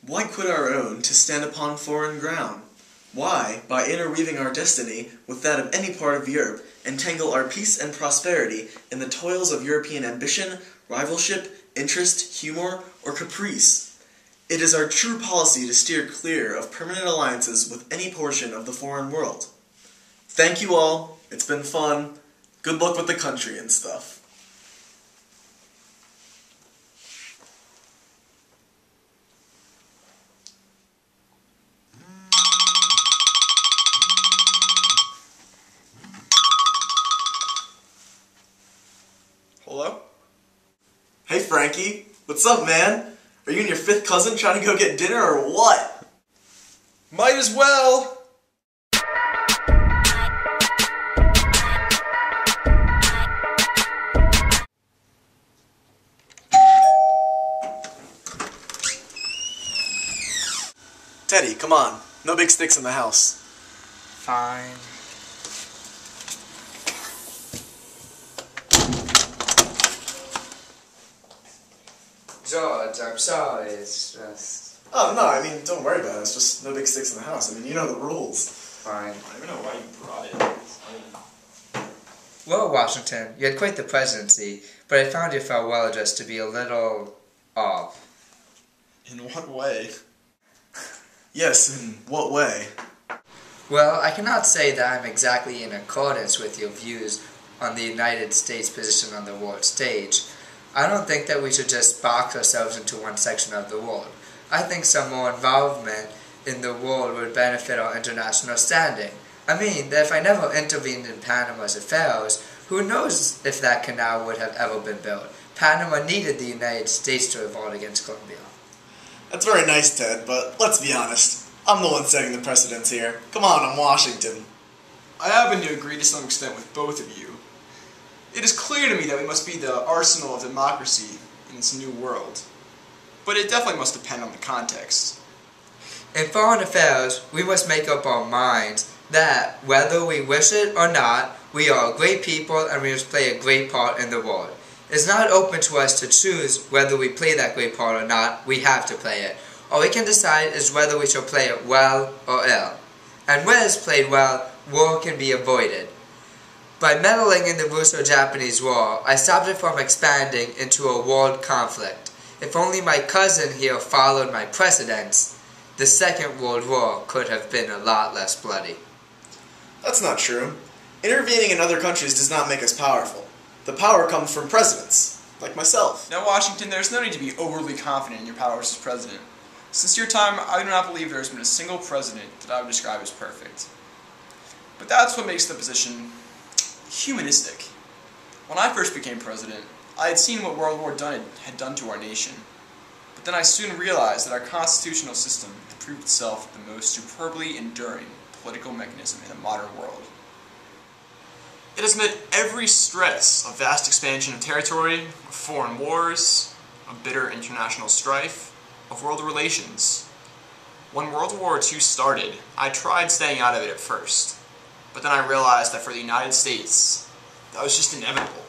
Why quit our own to stand upon foreign ground? Why, by interweaving our destiny with that of any part of Europe, entangle our peace and prosperity in the toils of European ambition, rivalship, interest, humor, or caprice? It is our true policy to steer clear of permanent alliances with any portion of the foreign world. Thank you all. It's been fun. Good luck with the country and stuff. Hello? Hey Frankie, what's up man? Are you and your fifth cousin trying to go get dinner or what? Might as well! Teddy, come on. No big sticks in the house. Fine. George, I'm sorry, it's just... Oh, no, I mean, don't worry about it. It's just no big sticks in the house. I mean, you know the rules. Fine. I don't even know why you brought it. Well, Washington, you had quite the presidency, but I found your farewell address to be a little off. In what way? Yes, in what way? Well, I cannot say that I'm exactly in accordance with your views on the United States' position on the world stage. I don't think that we should just box ourselves into one section of the world. I think some more involvement in the world would benefit our international standing. I mean, that if I never intervened in Panama's affairs, who knows if that canal would have ever been built. Panama needed the United States to revolt against Colombia. That's very nice, Ted, but let's be honest. I'm the one setting the precedents here. Come on, I'm Washington. I happen to agree to some extent with both of you. It is clear to me that we must be the arsenal of democracy in this new world. But it definitely must depend on the context. In foreign affairs, we must make up our minds that, whether we wish it or not, we are a great people and we must play a great part in the world. It's not open to us to choose whether we play that great part or not. We have to play it. All we can decide is whether we shall play it well or ill. And when it's played well, war can be avoided. By meddling in the Russo-Japanese War, I stopped it from expanding into a world conflict. If only my cousin here followed my precedents, the Second World War could have been a lot less bloody. That's not true. Intervening in other countries does not make us powerful. The power comes from presidents, like myself. Now, Washington, there's no need to be overly confident in your powers as president. Since your time, I do not believe there has been a single president that I would describe as perfect. But that's what makes the position humanistic. When I first became president, I had seen what World War I had done to our nation. But then I soon realized that our constitutional system had proved itself the most superbly enduring political mechanism in the modern world. It has met every stress of vast expansion of territory, of foreign wars, of bitter international strife, of world relations. When World War II started, I tried staying out of it at first, but then I realized that for the United States, that was just inevitable.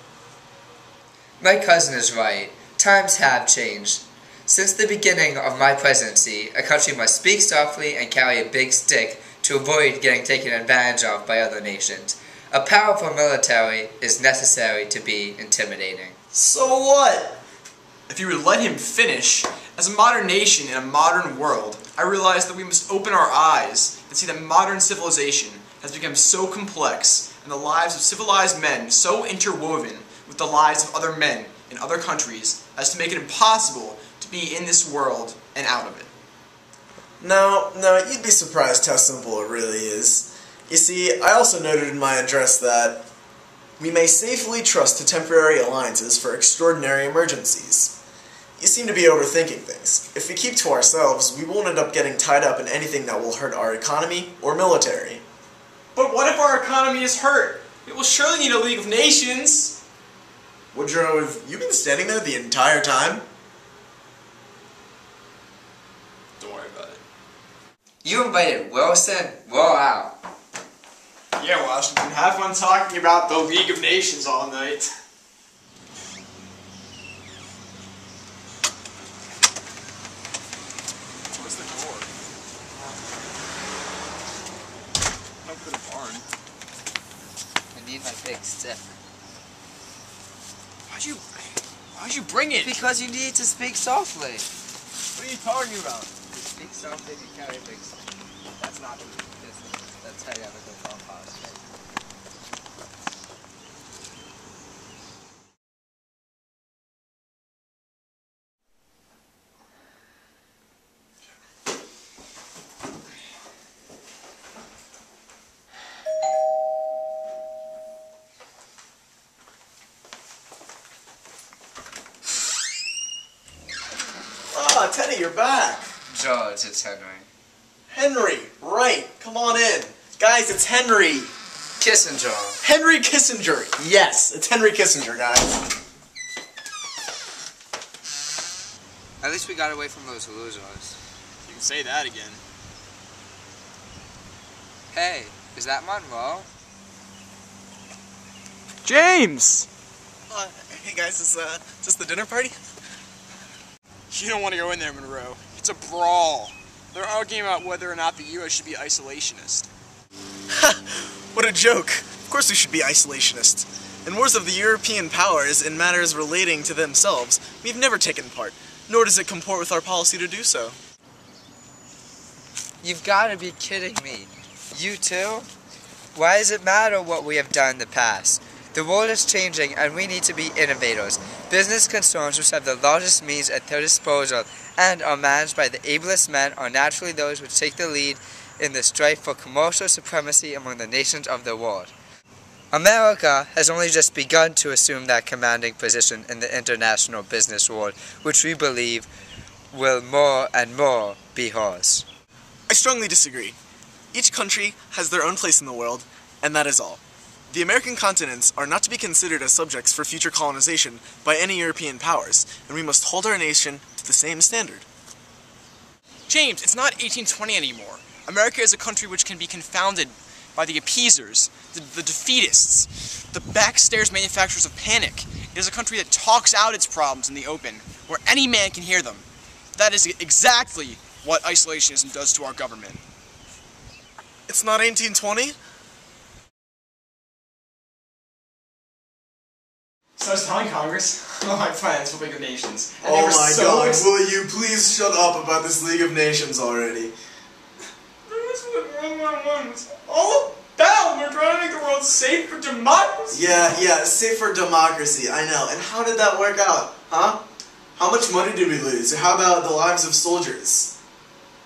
My cousin is right. Times have changed. Since the beginning of my presidency, a country must speak softly and carry a big stick to avoid getting taken advantage of by other nations. A powerful military is necessary to be intimidating. So what? If you would let him finish, as a modern nation in a modern world, I realized that we must open our eyes and see that modern civilization has become so complex and the lives of civilized men so interwoven with the lives of other men in other countries as to make it impossible to be in this world and out of it. No, you'd be surprised how simple it really is. You see, I also noted in my address that we may safely trust to temporary alliances for extraordinary emergencies. You seem to be overthinking things. If we keep to ourselves, we won't end up getting tied up in anything that will hurt our economy or military. But what if our economy is hurt? We will surely need a League of Nations. Woodrow, have you been standing there the entire time? Don't worry about it. You invited Wilson? Roll out. Yeah, Washington, have fun talking about the League of Nations all night. What was need my big stick. Why'd you bring it? Because you need to speak softly. What are you talking about? To speak softly, you carry a big stick. That's not the business. That's how you have a good phone policy. Ah, Teddy, you're back. George, it's Henry. Henry, right. Come on in. Guys, it's Henry. Kissinger. Henry Kissinger. Yes, it's Henry Kissinger, guys. At least we got away from those losers. You can say that again. Hey, is that Monroe? James! Hey guys, is this the dinner party? You don't want to go in there, Monroe. It's a brawl. They're arguing about whether or not the U.S. should be isolationist. What a joke. Of course we should be isolationist. In wars of the European powers in matters relating to themselves, we've never taken part, nor does it comport with our policy to do so. You've got to be kidding me. You too? Why does it matter what we have done in the past? The world is changing and we need to be innovators. Business concerns which have the largest means at their disposal and are managed by the ablest men are naturally those which take the lead in the strife for commercial supremacy among the nations of the world. America has only just begun to assume that commanding position in the international business world, which we believe will more and more be hers. I strongly disagree. Each country has their own place in the world, and that is all. The American continents are not to be considered as subjects for future colonization by any European powers, and we must hold our nation to the same standard. James, it's not 1820 anymore. America is a country which can be confounded by the appeasers, the defeatists, the backstairs manufacturers of panic. It is a country that talks out its problems in the open, where any man can hear them. That is exactly what isolationism does to our government. It's not 1820? So I was telling Congress about my plans for League of Nations. And Oh my God, will you please shut up about this League of Nations already? That's what World War I was all about. We're trying to make the world safe for democracy. Yeah, safe for democracy, I know. And how did that work out, huh? How much money did we lose? Or how about the lives of soldiers?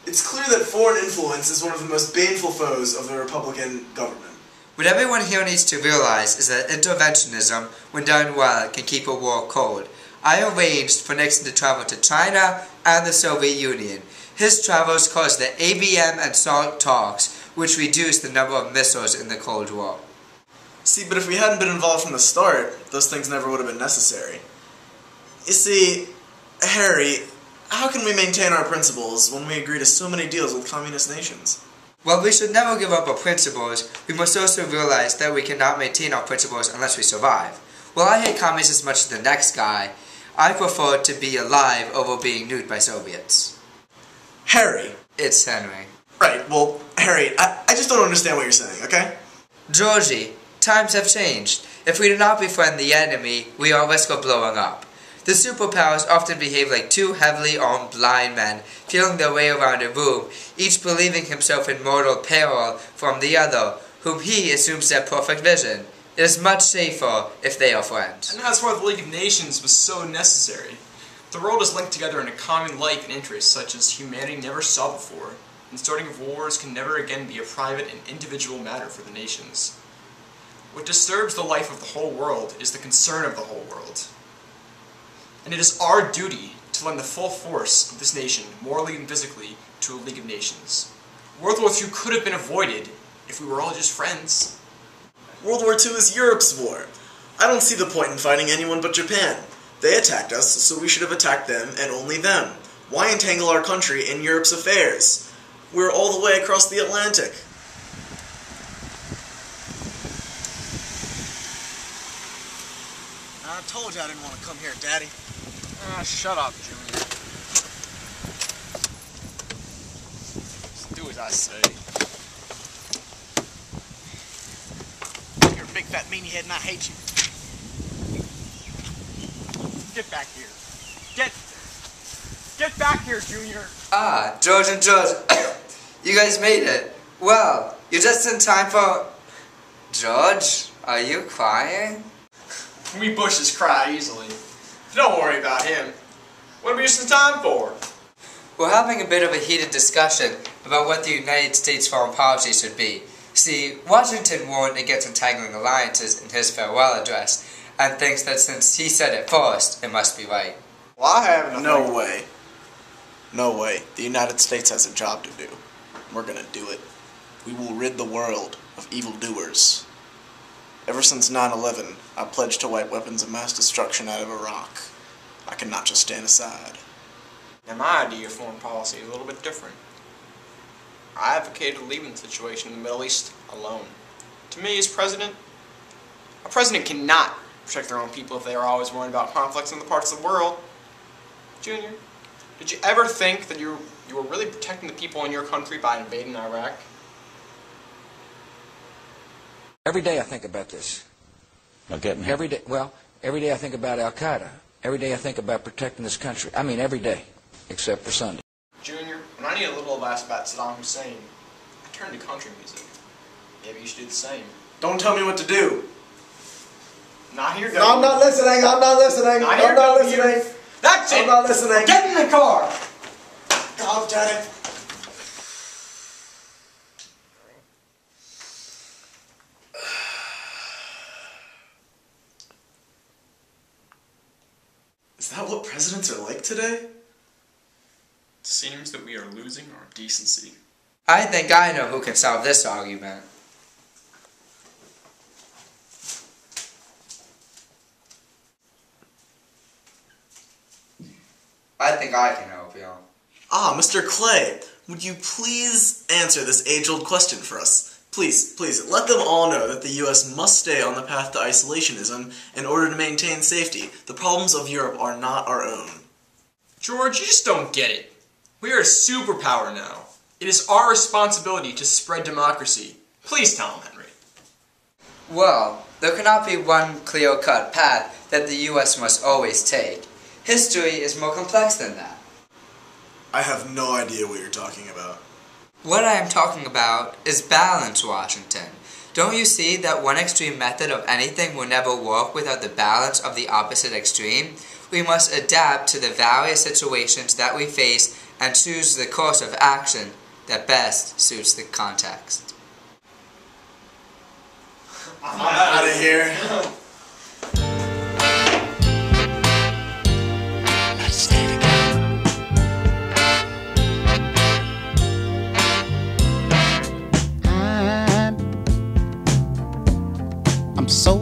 It's clear that foreign influence is one of the most baneful foes of the Republican government. What everyone here needs to realize is that interventionism, when done well, can keep a war cold. I arranged for Nixon to travel to China and the Soviet Union. His travels caused the ABM and SALT talks, which reduced the number of missiles in the Cold War. See, but if we hadn't been involved from the start, those things never would have been necessary. You see, Harry, how can we maintain our principles when we agree to so many deals with communist nations? While we should never give up our principles, we must also realize that we cannot maintain our principles unless we survive. While I hate communists as much as the next guy, I prefer to be alive over being nuked by Soviets. Harry. It's Henry. Right, well, Harry, I just don't understand what you're saying, okay? Georgie, times have changed. If we do not befriend the enemy, we are at risk of blowing up. The superpowers often behave like two heavily armed blind men, feeling their way around a room, each believing himself in mortal peril from the other, whom he assumes their perfect vision. It is much safer if they are friends. And that's why the League of Nations was so necessary. The world is linked together in a common life and interests such as humanity never saw before, and starting of wars can never again be a private and individual matter for the nations. What disturbs the life of the whole world is the concern of the whole world. And it is our duty to lend the full force of this nation, morally and physically, to a League of Nations. World War II could have been avoided if we were all just friends. World War II is Europe's war. I don't see the point in fighting anyone but Japan. They attacked us, so we should have attacked them and only them. Why entangle our country in Europe's affairs? We're all the way across the Atlantic. I told you I didn't want to come here, Daddy. Shut up, Junior. Just do as I say. Your big fat meanie head, and I hate you. Get back here. Get back here, Junior. Ah, George and George. You guys made it. Well, you're just in time for... George, are you crying? We Bushes cry easily. Don't worry about him. What are we just in time for? We're having a bit of a heated discussion about what the United States foreign policy should be. See, Washington warned against entangling alliances in his farewell address, and thinks that since he said it first, it must be right. Well, I have No way. No way. The United States has a job to do. We're gonna do it. We will rid the world of evildoers. Ever since 9/11, I pledged to wipe weapons of mass destruction out of Iraq. I cannot just stand aside. Now, my idea of foreign policy is a little bit different. I advocated leaving the situation in the Middle East alone. To me, as president, a president cannot protect their own people if they are always worried about conflicts in other parts of the world. Junior, did you ever think that you were really protecting the people in your country by invading Iraq? Every day I think about this. Okay. Every day, every day I think about Al-Qaeda. Every day I think about protecting this country. I mean, every day, except for Sunday. Junior, when I need a little advice about Saddam Hussein, I turn to country music. Maybe you should do the same. Don't tell me what to do. Not here, No, I'm not listening. I'm not listening. Not here, I'm not W. listening. That's it! I'm not listening. Get in the car! God damn it. Is that what presidents are like today? It seems that we are losing our decency. I think I know who can solve this argument. I think I can help you. Ah, Mr. Clay, would you please answer this age-old question for us? Please, please, let them all know that the U.S. must stay on the path to isolationism in order to maintain safety. The problems of Europe are not our own. George, you just don't get it. We are a superpower now. It is our responsibility to spread democracy. Please tell him, Henry. Well, there cannot be one clear-cut path that the U.S. must always take. History is more complex than that. I have no idea what you're talking about. What I am talking about is balance, Washington. Don't you see that one extreme method of anything will never work without the balance of the opposite extreme? We must adapt to the various situations that we face and choose the course of action that best suits the context. I'm out of here. I'm so